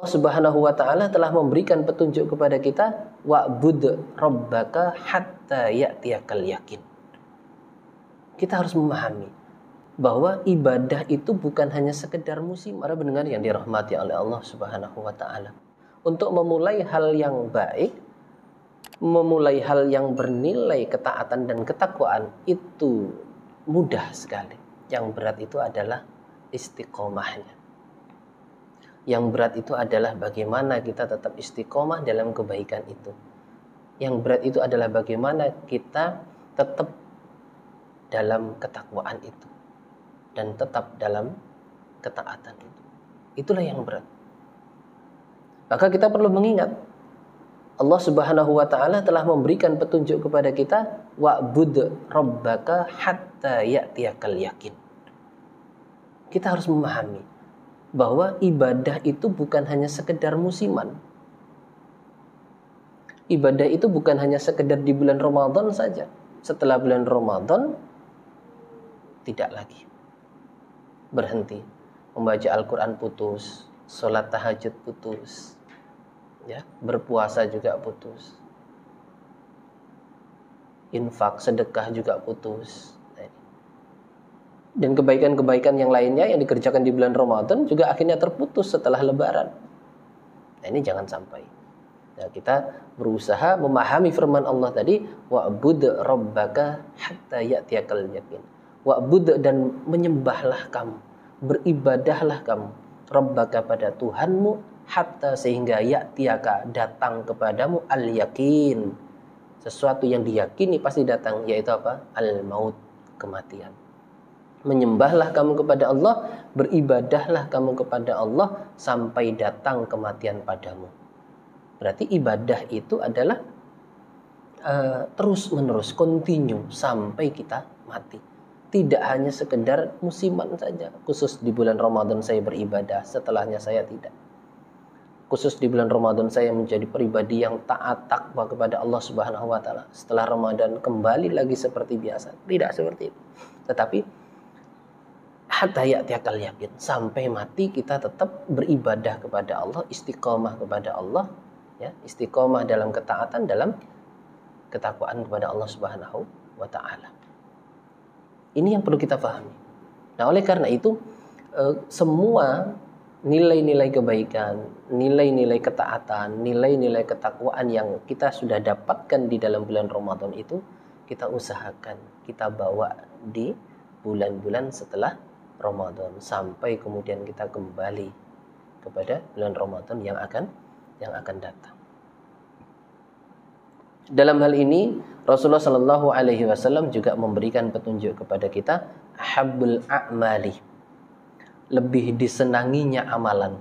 Subhanahu wa ta'ala telah memberikan petunjuk kepada kita, wa'bud rabbaka hatta ya'tiyakal yakin. Kita harus memahami bahwa ibadah itu bukan hanya sekedar musim. Para pendengar yang dirahmati oleh Allah Subhanahu wa ta'ala, untuk memulai hal yang baik, memulai hal yang bernilai ketaatan dan ketakwaan itu mudah sekali. Yang berat itu adalah istiqomahnya. Yang berat itu adalah bagaimana kita tetap istiqomah dalam kebaikan itu. Yang berat itu adalah bagaimana kita tetap dalam ketakwaan itu dan tetap dalam ketaatan itu. Itulah yang berat. Maka kita perlu mengingat Allah Subhanahu wa ta'ala telah memberikan petunjuk kepada kita, wa'bud rabbaka hatta ya'tiyakal yakin. Kita harus memahami bahwa ibadah itu bukan hanya sekedar musiman. Ibadah itu bukan hanya sekedar di bulan Ramadan saja. Setelah bulan Ramadan tidak lagi. Berhenti. Membaca Al-Quran putus, sholat tahajud putus, ya, berpuasa juga putus, infak, sedekah juga putus. Dan kebaikan-kebaikan yang lainnya yang dikerjakan di bulan Ramadan juga akhirnya terputus setelah Lebaran. Nah, ini jangan sampai. Nah, kita berusaha memahami firman Allah tadi, wa'bud rabbaka hatta ya'tiyakal yakin. Wa'bud, dan menyembahlah kamu, beribadahlah kamu, rabbaka pada Tuhanmu, hatta sehingga ya'tiyaka datang kepadamu al-yakin. Sesuatu yang diyakini pasti datang, yaitu apa? Al-maut, kematian. Menyembahlah kamu kepada Allah, beribadahlah kamu kepada Allah sampai datang kematian padamu. Berarti ibadah itu adalah terus menerus, continue sampai kita mati. Tidak hanya sekedar musiman saja. Khusus di bulan Ramadan saya beribadah, setelahnya saya tidak. Khusus di bulan Ramadan saya menjadi pribadi yang taat takwa kepada Allah Subhanahu wa ta'ala. Setelah Ramadan kembali lagi seperti biasa. Tidak seperti itu. Tetapi hatta ya'tiyakal yakin, sampai mati kita tetap beribadah kepada Allah, istiqomah kepada Allah, ya, istiqomah dalam ketaatan, dalam ketakwaan kepada Allah Subhanahu wa ta'ala. Ini yang perlu kita pahami. Nah, oleh karena itu semua nilai-nilai kebaikan, nilai-nilai ketaatan, nilai-nilai ketakwaan yang kita sudah dapatkan di dalam bulan Ramadan itu kita usahakan kita bawa di bulan-bulan setelah Ramadan sampai kemudian kita kembali kepada bulan Ramadan yang akan datang. Dalam hal ini Rasulullah Shallallahu Alaihi Wasallam juga memberikan petunjuk kepada kita, habbul a'mali, lebih disenanginya amalan,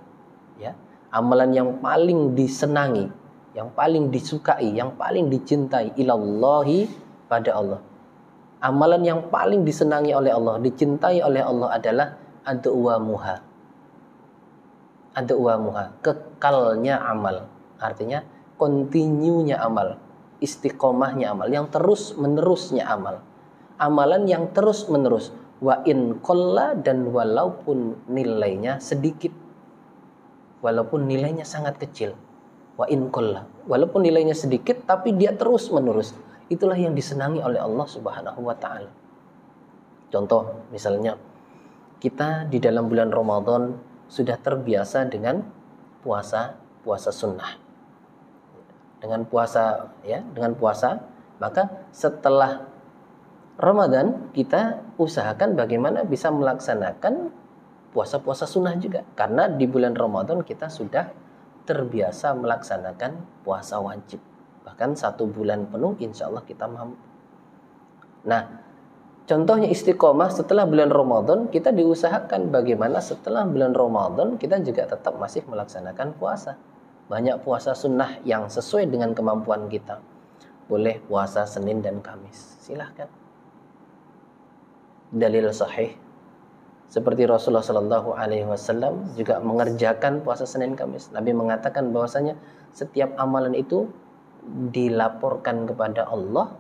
ya, amalan yang paling disenangi, yang paling disukai, yang paling dicintai ilallahi, pada Allah. Amalan yang paling disenangi oleh Allah, dicintai oleh Allah adalah adwamuha. Adwamuha, kekalnya amal. Artinya continue-nya amal, istiqomahnya amal, yang terus menerusnya amal. Amalan yang terus menerus, wa in qalla, dan walaupun nilainya sedikit. Walaupun nilainya sangat kecil. Wa in qalla, walaupun nilainya sedikit tapi dia terus menerus. Itulah yang disenangi oleh Allah Subhanahu wa ta'ala. Contoh misalnya, kita di dalam bulan Ramadan sudah terbiasa dengan puasa sunnah. Dengan puasa, ya, dengan puasa, maka setelah Ramadan kita usahakan bagaimana bisa melaksanakan puasa-puasa sunnah juga. Karena di bulan Ramadan kita sudah terbiasa melaksanakan puasa wajib. Bahkan 1 bulan penuh insya Allah kita mampu. Nah, contohnya istiqomah setelah bulan Ramadan, kita diusahakan bagaimana setelah bulan Ramadan kita juga tetap masih melaksanakan puasa. Banyak puasa sunnah yang sesuai dengan kemampuan kita. Boleh puasa Senin dan Kamis, silahkan. Dalil sahih seperti Rasulullah Shallallahu Alaihi Wasallam juga mengerjakan puasa Senin Kamis. Nabi mengatakan bahwasanya setiap amalan itu dilaporkan kepada Allah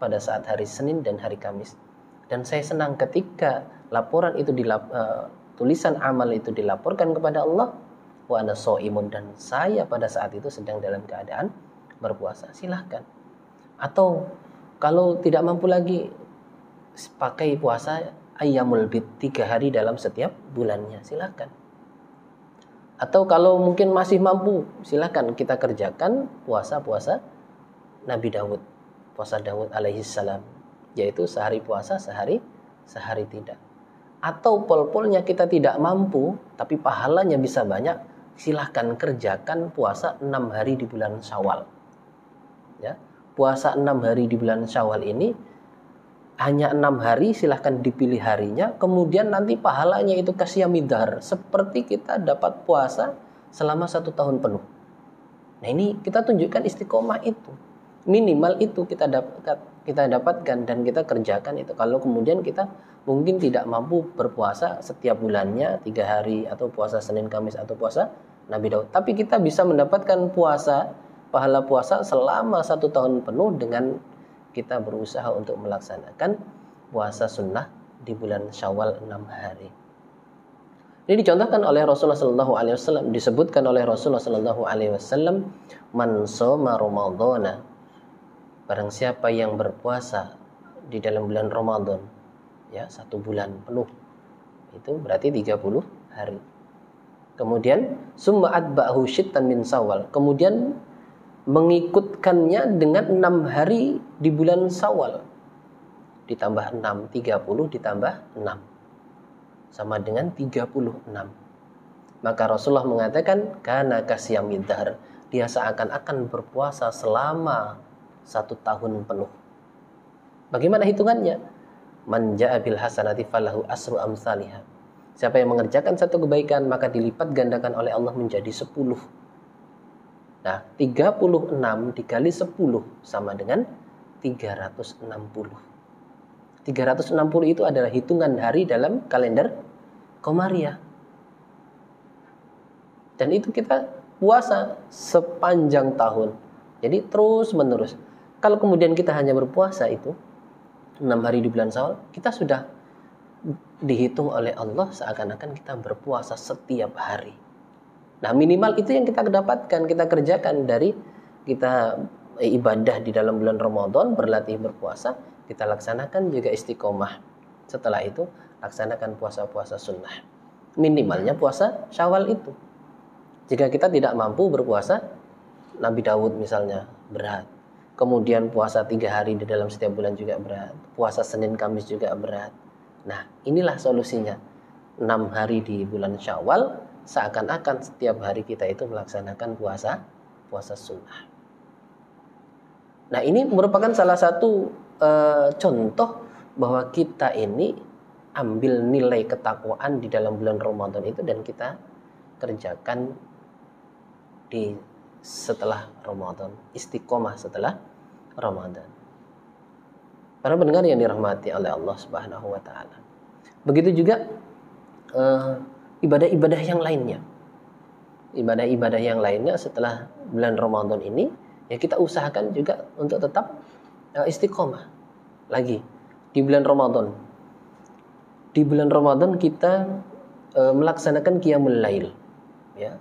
pada saat hari Senin dan hari Kamis. Dan saya senang ketika laporan itu tulisan amal itu dilaporkan kepada Allah, wa ana shaimun, dan saya pada saat itu sedang dalam keadaan berpuasa. Silahkan. Atau kalau tidak mampu lagi, pakai puasa ayyamul bid, 3 hari dalam setiap bulannya, silahkan. Atau kalau mungkin masih mampu, silahkan kita kerjakan puasa-puasa Nabi Daud, puasa Daud alaihi salam, yaitu sehari puasa, sehari tidak. Atau pol-polnya kita tidak mampu, tapi pahalanya bisa banyak, silahkan kerjakan puasa 6 hari di bulan Syawal. Ya, puasa 6 hari di bulan Syawal ini hanya 6 hari, silahkan dipilih harinya, kemudian nanti pahalanya itu kasyamidhar, seperti kita dapat puasa selama 1 tahun penuh. Nah, ini kita tunjukkan istiqomah itu. Minimal itu kita dapatkan dan kita kerjakan itu. Kalau kemudian kita mungkin tidak mampu berpuasa setiap bulannya 3 hari, atau puasa Senin Kamis, atau puasa Nabi Daud, tapi kita bisa mendapatkan pahala puasa selama 1 tahun penuh dengan kita berusaha untuk melaksanakan puasa sunnah di bulan Syawal 6 hari. Ini dicontohkan oleh Rasulullah sallallahu alaihi wasallam, disebutkan oleh Rasulullah sallallahu alaihi wasallam, man shoma ramadhana, barang siapa yang berpuasa di dalam bulan Ramadan, ya, 1 bulan penuh, itu berarti 30 hari. Kemudian summa atba'ahu syittan min Syawal, kemudian mengikutkannya dengan 6 hari di bulan Syawal, ditambah 6, 30 ditambah 6 sama dengan 36. Maka Rasulullah mengatakan kana kasyamidhar, dia seakan-akan berpuasa selama 1 tahun penuh. Bagaimana hitungannya? Man ja'a bil hasanati falahu asru amsalihha, siapa yang mengerjakan 1 kebaikan maka dilipat gandakan oleh Allah menjadi 10. Nah, 36 dikali 10 sama dengan 360. 360 itu adalah hitungan hari dalam kalender Komariah. Dan itu kita puasa sepanjang tahun. Jadi terus menerus. Kalau kemudian kita hanya berpuasa itu 6 hari di bulan Syawal, kita sudah dihitung oleh Allah seakan-akan kita berpuasa setiap hari. Nah, minimal itu yang kita dapatkan, kita kerjakan dari kita ibadah di dalam bulan Ramadan, berlatih berpuasa, kita laksanakan juga istiqomah. Setelah itu, laksanakan puasa-puasa sunnah. Minimalnya puasa Syawal itu. Jika kita tidak mampu berpuasa, Nabi Daud misalnya, berat. Kemudian puasa 3 hari di dalam setiap bulan juga berat. Puasa Senin Kamis juga berat. Nah, inilah solusinya. 6 hari di bulan Syawal, seakan-akan setiap hari kita itu melaksanakan puasa sunnah. Nah, ini merupakan salah satu contoh bahwa kita ini ambil nilai ketakwaan di dalam bulan Ramadan itu dan kita kerjakan di setelah Ramadan, istiqomah setelah Ramadan. Para pendengar yang dirahmati oleh Allah Subhanahu wa taala. Begitu juga ibadah-ibadah yang lainnya. Ibadah-ibadah yang lainnya setelah bulan Ramadan ini, ya kita usahakan juga untuk tetap istiqomah. Lagi di bulan Ramadan. Di bulan Ramadan kita melaksanakan qiyamul lail, ya.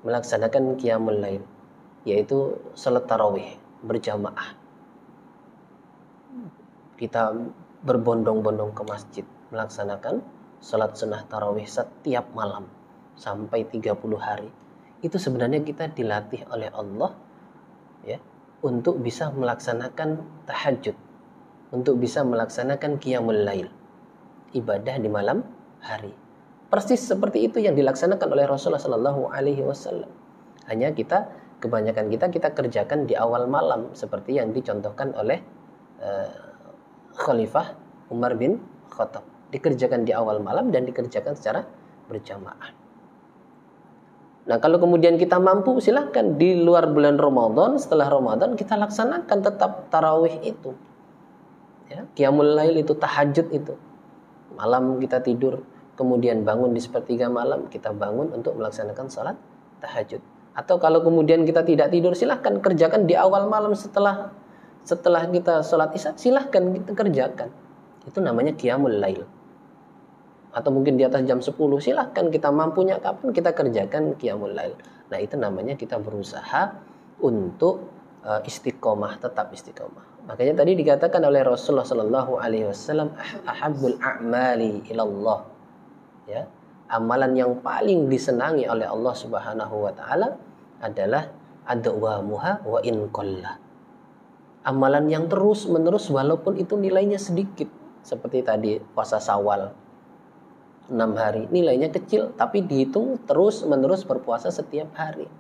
Melaksanakan qiyamul lail, yaitu salat tarawih berjamaah. Kita berbondong-bondong ke masjid melaksanakan salat sunnah tarawih setiap malam sampai 30 hari. Itu sebenarnya kita dilatih oleh Allah, ya, untuk bisa melaksanakan tahajud, untuk bisa melaksanakan qiyamul lail, ibadah di malam hari. Persis seperti itu yang dilaksanakan oleh Rasulullah sallallahu alaihi wasallam. Hanya kebanyakan kita kerjakan di awal malam seperti yang dicontohkan oleh Khalifah Umar bin Khattab. Dikerjakan di awal malam dan dikerjakan secara berjamaah. Nah, kalau kemudian kita mampu, silahkan di luar bulan Ramadan, setelah Ramadan kita laksanakan tetap tarawih itu, ya, qiyamul lail itu, tahajud itu. Malam kita tidur, kemudian bangun di sepertiga malam, kita bangun untuk melaksanakan salat tahajud. Atau kalau kemudian kita tidak tidur, silahkan kerjakan di awal malam setelah kita salat isya, silahkan kita kerjakan. Itu namanya qiyamul lail. atau mungkin di atas jam 10, silahkan, kita mampunya kapan kita kerjakan qiyamul lail. Nah, itu namanya kita berusaha untuk istiqomah, tetap istiqomah. Makanya tadi dikatakan oleh Rasulullah sallallahu alaihi wasallam, ahabbul a'mali ilallah, ya, amalan yang paling disenangi oleh Allah Subhanahu wa taala adalah adwamuha wa in qalla. Amalan yang terus menerus walaupun itu nilainya sedikit. Seperti tadi puasa Syawal 6 hari, nilainya kecil tapi dihitung terus menerus berpuasa setiap hari.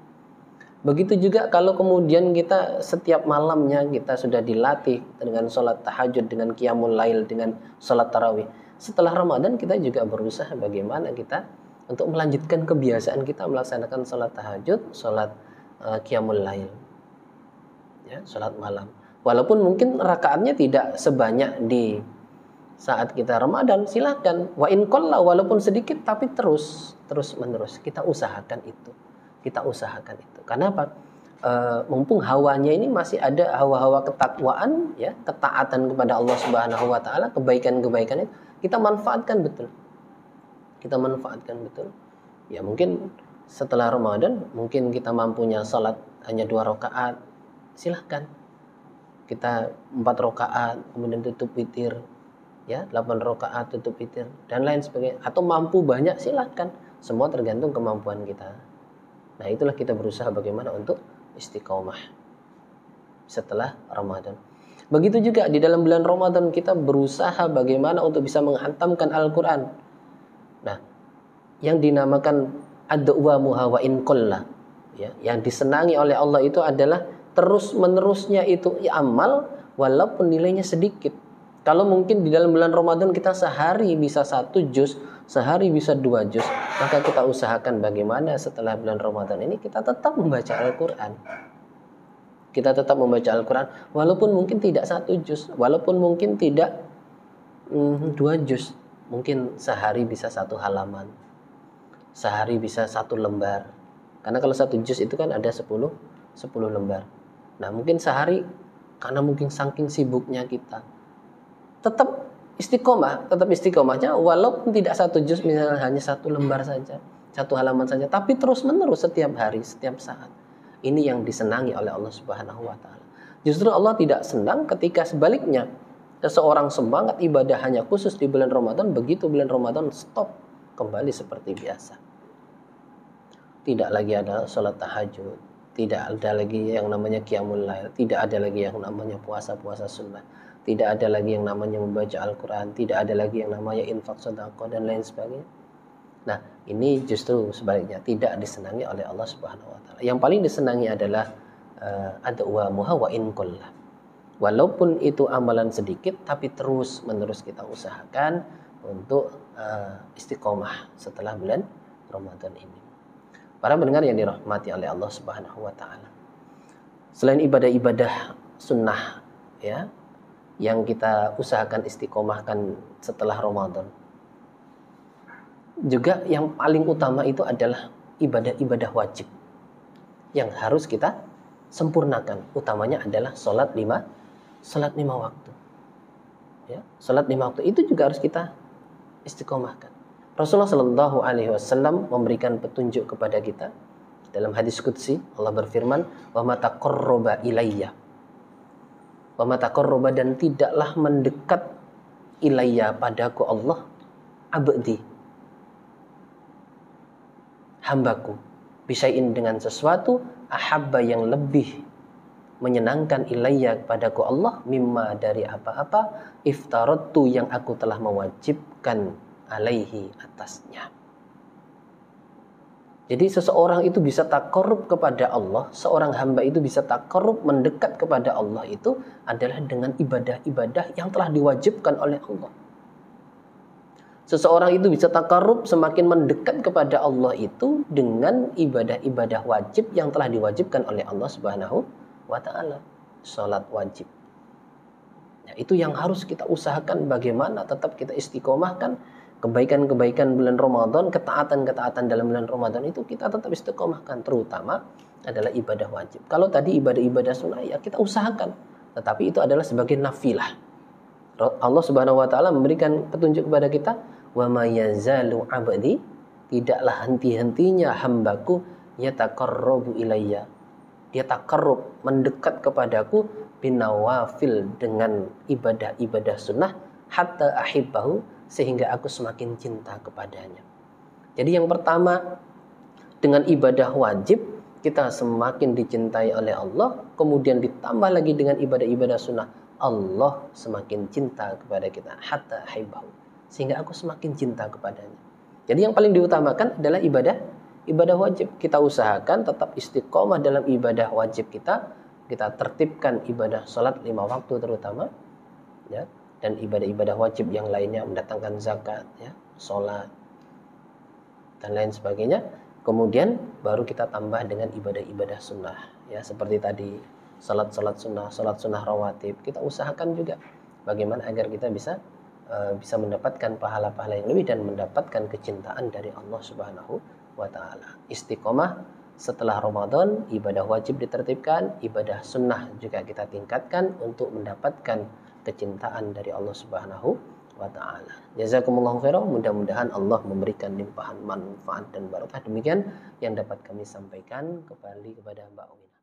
Begitu juga kalau kemudian kita setiap malamnya kita sudah dilatih dengan sholat tahajud, dengan qiyamul lail, dengan sholat tarawih. Setelah Ramadan kita juga berusaha bagaimana kita untuk melanjutkan kebiasaan kita melaksanakan sholat tahajud, sholat qiyamul lail, ya, sholat malam. Walaupun mungkin rakaatnya tidak sebanyak di saat kita Ramadan, silakan. Wa in qalla, walaupun sedikit tapi terus menerus kita usahakan itu. Kita usahakan itu. Karena apa? Mumpung hawanya ini masih ada hawa-hawa ketakwaan, ya, ketaatan kepada Allah Subhanahu wa taala, kebaikan-kebaikan itu kita manfaatkan betul. Kita manfaatkan betul. Ya, mungkin setelah Ramadan mungkin kita mampunya salat hanya 2 rakaat. Silahkan. Kita 4 rakaat kemudian tutup witir, ya, 8 rakaat tutup witir dan lain sebagainya, atau mampu banyak silahkan. Semua tergantung kemampuan kita. Nah, itulah kita berusaha bagaimana untuk istiqomah setelah Ramadan. Begitu juga di dalam bulan Ramadan kita berusaha bagaimana untuk bisa menghantamkan Al-Quran. Nah, yang dinamakan adwamuha wa in qalla, ya, yang disenangi oleh Allah itu adalah terus menerusnya itu amal walaupun nilainya sedikit. Kalau mungkin di dalam bulan Ramadan kita sehari bisa 1 juz, sehari bisa 2 juz, maka kita usahakan bagaimana setelah bulan Ramadan ini kita tetap membaca Al-Quran. Kita tetap membaca Al-Quran walaupun mungkin tidak 1 juz, walaupun mungkin tidak 2 juz, mungkin sehari bisa 1 halaman, sehari bisa 1 lembar. Karena kalau 1 juz itu kan ada 10 lembar. Nah, mungkin sehari karena mungkin saking sibuknya kita tetap istiqomahnya walaupun tidak 1 juz, misalnya hanya 1 lembar saja, 1 halaman saja, tapi terus menerus setiap hari, setiap saat. Ini yang disenangi oleh Allah Subhanahu wa taala. Justru Allah tidak senang ketika sebaliknya seseorang semangat ibadah hanya khusus di bulan Ramadan, begitu bulan Ramadan stop, kembali seperti biasa. Tidak lagi ada sholat tahajud, tidak ada lagi yang namanya qiyamul lail, tidak ada lagi yang namanya puasa sunnah, tidak ada lagi yang namanya membaca Al-Quran, tidak ada lagi yang namanya infak sedekah dan lain sebagainya. Nah, ini justru sebaliknya tidak disenangi oleh Allah Subhanahu wa taala. Yang paling disenangi adalah adwamuha wa in qalla. Walaupun itu amalan sedikit tapi terus menerus kita usahakan untuk istiqomah setelah bulan Ramadan ini. Para pendengar yang dirahmati oleh Allah Subhanahu wa taala. Selain ibadah-ibadah sunnah, ya, yang kita usahakan istiqomahkan setelah Ramadan, juga yang paling utama itu adalah ibadah-ibadah wajib yang harus kita sempurnakan. Utamanya adalah sholat 5 waktu, ya, sholat 5 waktu itu juga harus kita istiqomahkan. Rasulullah Shallallahu Alaihi Wasallam memberikan petunjuk kepada kita dalam hadis qudsi. Allah berfirman, wa ma taqarraba ilayya, wa ma taqarraba, dan tidaklah mendekat ilayya padaku Allah, abdi, hambaku, bisain dengan sesuatu, ahabba yang lebih menyenangkan ilayya padaku Allah, mimma dari apa-apa, iftaratu yang aku telah mewajibkan alaihi atasnya. Jadi seseorang itu bisa taqarrub kepada Allah, seorang hamba itu bisa taqarrub, mendekat kepada Allah itu adalah dengan ibadah-ibadah yang telah diwajibkan oleh Allah. Seseorang itu bisa taqarrub, semakin mendekat kepada Allah itu dengan ibadah-ibadah wajib yang telah diwajibkan oleh Allah Subhanahu wa taala. Salat wajib. Nah, itu yang harus kita usahakan bagaimana tetap kita istiqomahkan. Kebaikan-kebaikan bulan Ramadan, ketaatan-ketaatan dalam bulan Ramadan itu kita tetap istiqomahkan, terutama adalah ibadah wajib. Kalau tadi ibadah-ibadah sunnah ya kita usahakan, tetapi itu adalah sebagai nafilah. Allah Subhanahu wa taala memberikan petunjuk kepada kita, wa ma yazalu 'abdi, tidaklah henti-hentinya hambaku yataqarrabu ilayya, dia takarrub, mendekat kepadaku, binawafil, dengan ibadah-ibadah sunnah, hatta ahibbahu, sehingga aku semakin cinta kepadanya. Jadi yang pertama, dengan ibadah wajib kita semakin dicintai oleh Allah, kemudian ditambah lagi dengan ibadah-ibadah sunnah, Allah semakin cinta kepada kita, hatta ahibbahu, sehingga aku semakin cinta kepadanya. Jadi yang paling diutamakan adalah ibadah wajib. Kita usahakan tetap istiqomah dalam ibadah wajib kita. Kita tertibkan ibadah sholat 5 waktu terutama, ya, dan ibadah-ibadah wajib yang lainnya, mendatangkan zakat, ya, sholat dan lain sebagainya. Kemudian baru kita tambah dengan ibadah-ibadah sunnah, ya, seperti tadi sholat sunnah rawatib. Kita usahakan juga bagaimana agar kita bisa mendapatkan pahala-pahala yang lebih dan mendapatkan kecintaan dari Allah Subhanahu wa taala. Istiqomah setelah Ramadan, ibadah wajib ditertibkan, ibadah sunnah juga kita tingkatkan untuk mendapatkan kecintaan dari Allah Subhanahu wa taala. Jazakumullahu khairan, mudah-mudahan Allah memberikan limpahan manfaat dan barakah. Demikian yang dapat kami sampaikan, kembali kepada Mbak Uwin.